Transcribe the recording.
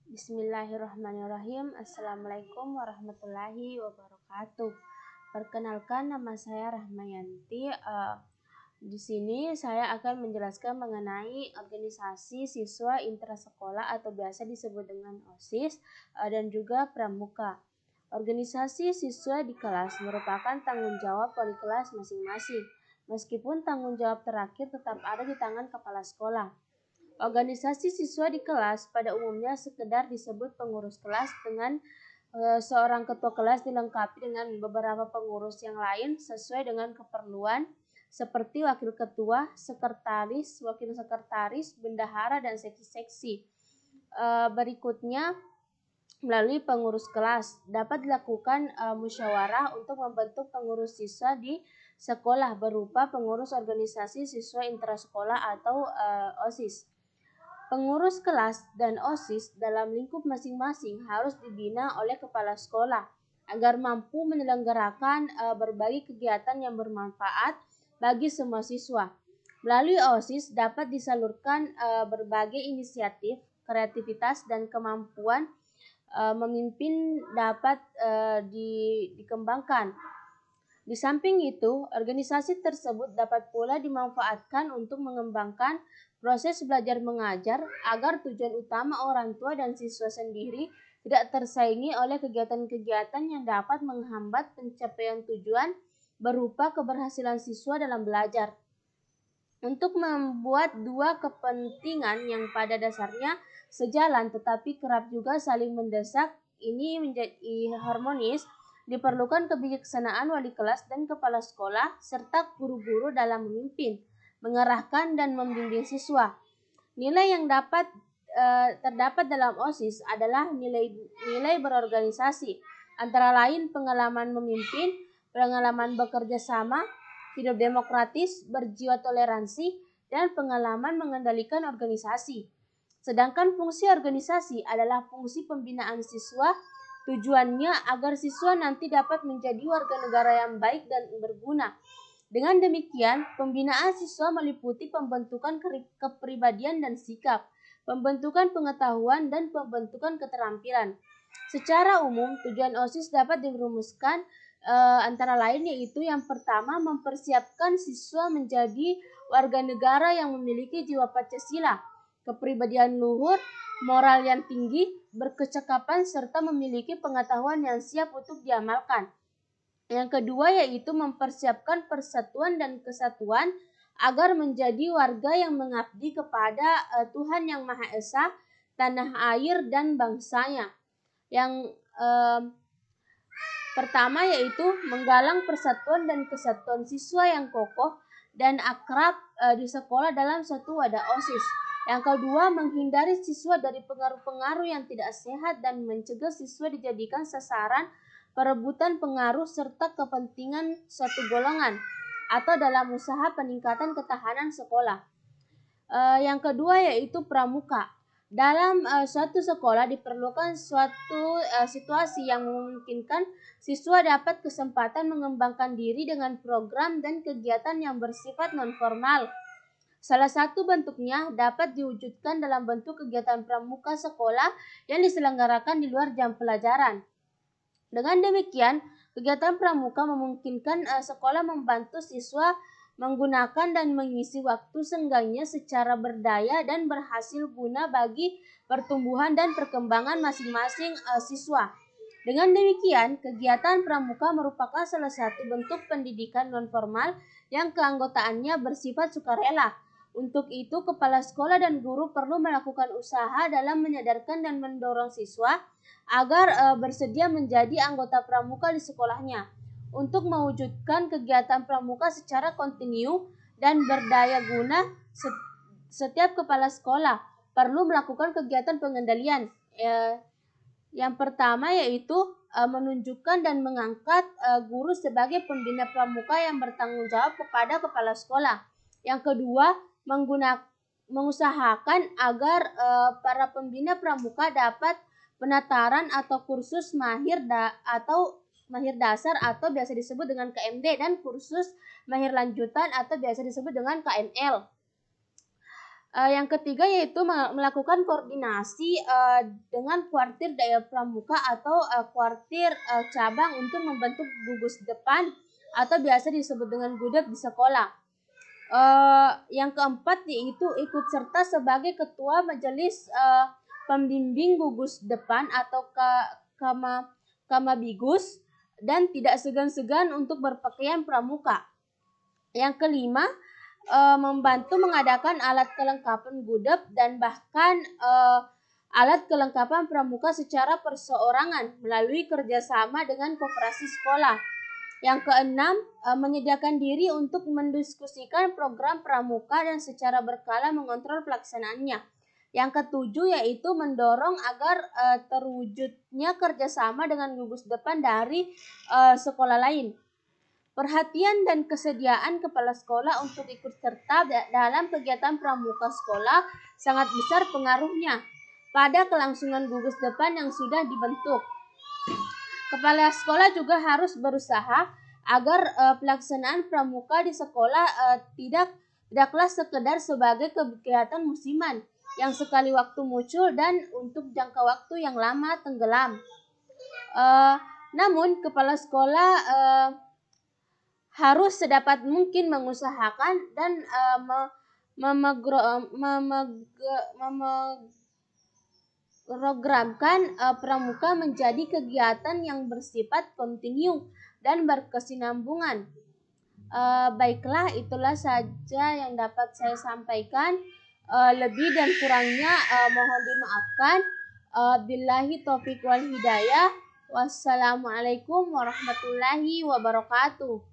Bismillahirrahmanirrahim. Assalamualaikum warahmatullahi wabarakatuh. Perkenalkan, nama saya Rahmayanti. Di sini saya akan menjelaskan mengenai organisasi siswa intrasekolah atau biasa disebut dengan OSIS dan juga pramuka. Organisasi siswa di kelas merupakan tanggung jawab wali kelas masing-masing. Meskipun tanggung jawab terakhir tetap ada di tangan kepala sekolah. Organisasi siswa di kelas pada umumnya sekedar disebut pengurus kelas dengan seorang ketua kelas dilengkapi dengan beberapa pengurus yang lain sesuai dengan keperluan seperti wakil ketua, sekretaris, wakil sekretaris, bendahara, dan seksi-seksi. Berikutnya, melalui pengurus kelas dapat dilakukan musyawarah untuk membentuk pengurus siswa di sekolah berupa pengurus organisasi siswa intrasekolah atau OSIS. Pengurus kelas dan OSIS dalam lingkup masing-masing harus dibina oleh kepala sekolah agar mampu menyelenggarakan berbagai kegiatan yang bermanfaat bagi semua siswa. Melalui OSIS dapat disalurkan berbagai inisiatif, kreativitas, dan kemampuan memimpin dapat dikembangkan. Di samping itu, organisasi tersebut dapat pula dimanfaatkan untuk mengembangkan proses belajar mengajar agar tujuan utama orang tua dan siswa sendiri tidak tersaingi oleh kegiatan-kegiatan yang dapat menghambat pencapaian tujuan berupa keberhasilan siswa dalam belajar. Untuk membuat dua kepentingan yang pada dasarnya sejalan tetapi kerap juga saling mendesak ini menjadi harmonis, diperlukan kebijaksanaan wali kelas dan kepala sekolah serta guru-guru dalam memimpin, mengarahkan, dan membimbing siswa. Nilai yang terdapat dalam OSIS adalah nilai berorganisasi, antara lain pengalaman memimpin, pengalaman bekerja sama, hidup demokratis, berjiwa toleransi, dan pengalaman mengendalikan organisasi. Sedangkan fungsi organisasi adalah fungsi pembinaan siswa. Tujuannya agar siswa nanti dapat menjadi warga negara yang baik dan berguna. Dengan demikian, pembinaan siswa meliputi pembentukan kepribadian dan sikap, pembentukan pengetahuan, dan pembentukan keterampilan. Secara umum, tujuan OSIS dapat dirumuskan antara lain yaitu yang pertama, mempersiapkan siswa menjadi warga negara yang memiliki jiwa Pancasila, kepribadian luhur, moral yang tinggi, berkecakapan, serta memiliki pengetahuan yang siap untuk diamalkan. Yang kedua yaitu mempersiapkan persatuan dan kesatuan agar menjadi warga yang mengabdi kepada Tuhan Yang Maha Esa, tanah air, dan bangsanya. Yang pertama yaitu menggalang persatuan dan kesatuan siswa yang kokoh dan akrab di sekolah dalam satu wadah OSIS. Yang kedua, menghindari siswa dari pengaruh-pengaruh yang tidak sehat dan mencegah siswa dijadikan sasaran perebutan pengaruh serta kepentingan suatu golongan atau dalam usaha peningkatan ketahanan sekolah. Yang kedua yaitu pramuka. Dalam suatu sekolah diperlukan suatu situasi yang memungkinkan siswa dapat kesempatan mengembangkan diri dengan program dan kegiatan yang bersifat non-formal. Salah satu bentuknya dapat diwujudkan dalam bentuk kegiatan pramuka sekolah yang diselenggarakan di luar jam pelajaran. Dengan demikian, kegiatan pramuka memungkinkan sekolah membantu siswa menggunakan dan mengisi waktu senggangnya secara berdaya dan berhasil guna bagi pertumbuhan dan perkembangan masing-masing siswa. Dengan demikian, kegiatan pramuka merupakan salah satu bentuk pendidikan non-formal yang keanggotaannya bersifat sukarela. Untuk itu, kepala sekolah dan guru perlu melakukan usaha dalam menyadarkan dan mendorong siswa agar bersedia menjadi anggota pramuka di sekolahnya. Untuk mewujudkan kegiatan pramuka secara kontinu dan berdaya guna, setiap kepala sekolah perlu melakukan kegiatan pengendalian. Yang pertama yaitu menunjukkan dan mengangkat guru sebagai pembina pramuka yang bertanggung jawab kepada kepala sekolah. Yang kedua, mengusahakan agar para pembina pramuka dapat penataran atau kursus mahir dasar atau biasa disebut dengan KMD dan kursus mahir lanjutan atau biasa disebut dengan KML. Yang ketiga yaitu melakukan koordinasi dengan kuartir daerah pramuka atau kuartir cabang untuk membentuk gugus depan atau biasa disebut dengan gudeg di sekolah. Yang keempat yaitu ikut serta sebagai ketua majelis pembimbing gugus depan atau kamabigus dan tidak segan-segan untuk berpakaian pramuka. Yang kelima, membantu mengadakan alat kelengkapan gudeg dan bahkan alat kelengkapan pramuka secara perseorangan melalui kerjasama dengan koperasi sekolah. Yang keenam, menyediakan diri untuk mendiskusikan program pramuka dan secara berkala mengontrol pelaksanaannya. Yang ketujuh yaitu mendorong agar terwujudnya kerjasama dengan gugus depan dari sekolah lain. Perhatian dan kesediaan kepala sekolah untuk ikut serta dalam kegiatan pramuka sekolah sangat besar pengaruhnya pada kelangsungan gugus depan yang sudah dibentuk. Kepala sekolah juga harus berusaha agar pelaksanaan pramuka di sekolah tidaklah sekedar sebagai kegiatan musiman yang sekali waktu muncul dan untuk jangka waktu yang lama tenggelam. Namun kepala sekolah harus sedapat mungkin mengusahakan dan memprogramkan pramuka menjadi kegiatan yang bersifat kontinu dan berkesinambungan. Baiklah, itulah saja yang dapat saya sampaikan. Lebih dan kurangnya mohon dimaafkan. Billahi taufiq wal hidayah. Wassalamualaikum warahmatullahi wabarakatuh.